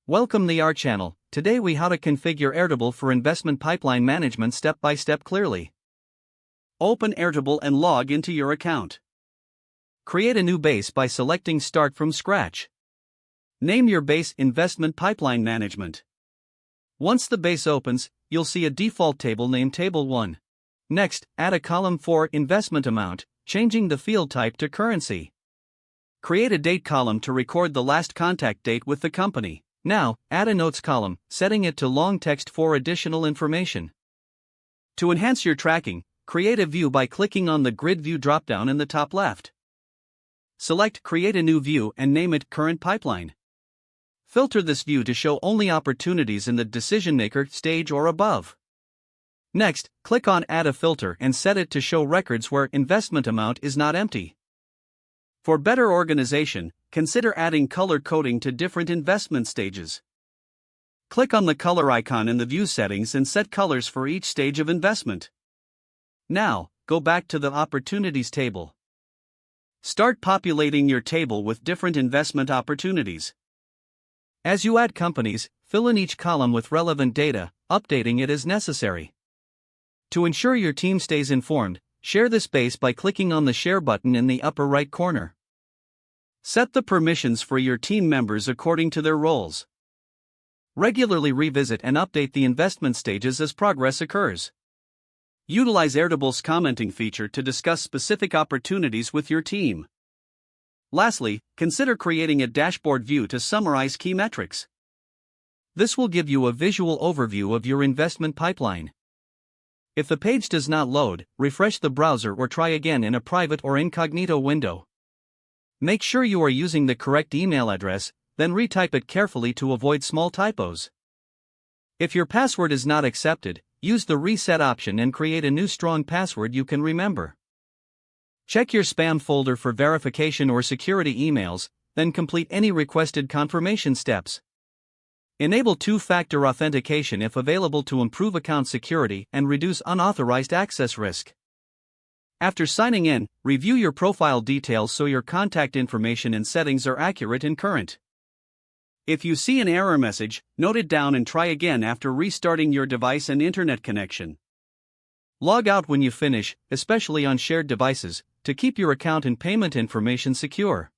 Welcome to our channel. Today we how to configure Airtable for investment pipeline management step by step clearly. Open Airtable and log into your account. Create a new base by selecting Start from Scratch. Name your base Investment Pipeline Management. Once the base opens, you'll see a default table named Table 1. Next, add a column for Investment Amount, changing the field type to Currency. Create a date column to record the last contact date with the company. Now, add a notes column, setting it to long text for additional information. To enhance your tracking, create a view by clicking on the Grid View dropdown in the top left. Select Create a new view and name it Current Pipeline. Filter this view to show only opportunities in the decision maker stage or above. Next, click on Add a filter and set it to show records where investment amount is not empty. For better organization, consider adding color coding to different investment stages. Click on the color icon in the view settings and set colors for each stage of investment. Now, go back to the Opportunities table. Start populating your table with different investment opportunities. As you add companies, fill in each column with relevant data, updating it as necessary. To ensure your team stays informed, share this base by clicking on the Share button in the upper right corner. Set the permissions for your team members according to their roles. Regularly revisit and update the investment stages as progress occurs. Utilize Airtable's commenting feature to discuss specific opportunities with your team. Lastly, consider creating a dashboard view to summarize key metrics. This will give you a visual overview of your investment pipeline. If the page does not load, refresh the browser or try again in a private or incognito window. Make sure you are using the correct email address, then retype it carefully to avoid small typos. If your password is not accepted, use the reset option and create a new strong password you can remember. Check your spam folder for verification or security emails, then complete any requested confirmation steps. Enable two-factor authentication if available to improve account security and reduce unauthorized access risk. After signing in, review your profile details so your contact information and settings are accurate and current. If you see an error message, note it down and try again after restarting your device and internet connection. Log out when you finish, especially on shared devices, to keep your account and payment information secure.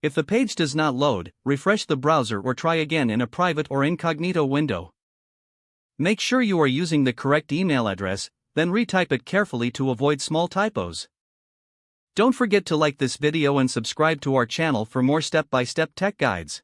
If the page does not load, refresh the browser or try again in a private or incognito window. Make sure you are using the correct email address, then retype it carefully to avoid small typos. Don't forget to like this video and subscribe to our channel for more step-by-step tech guides.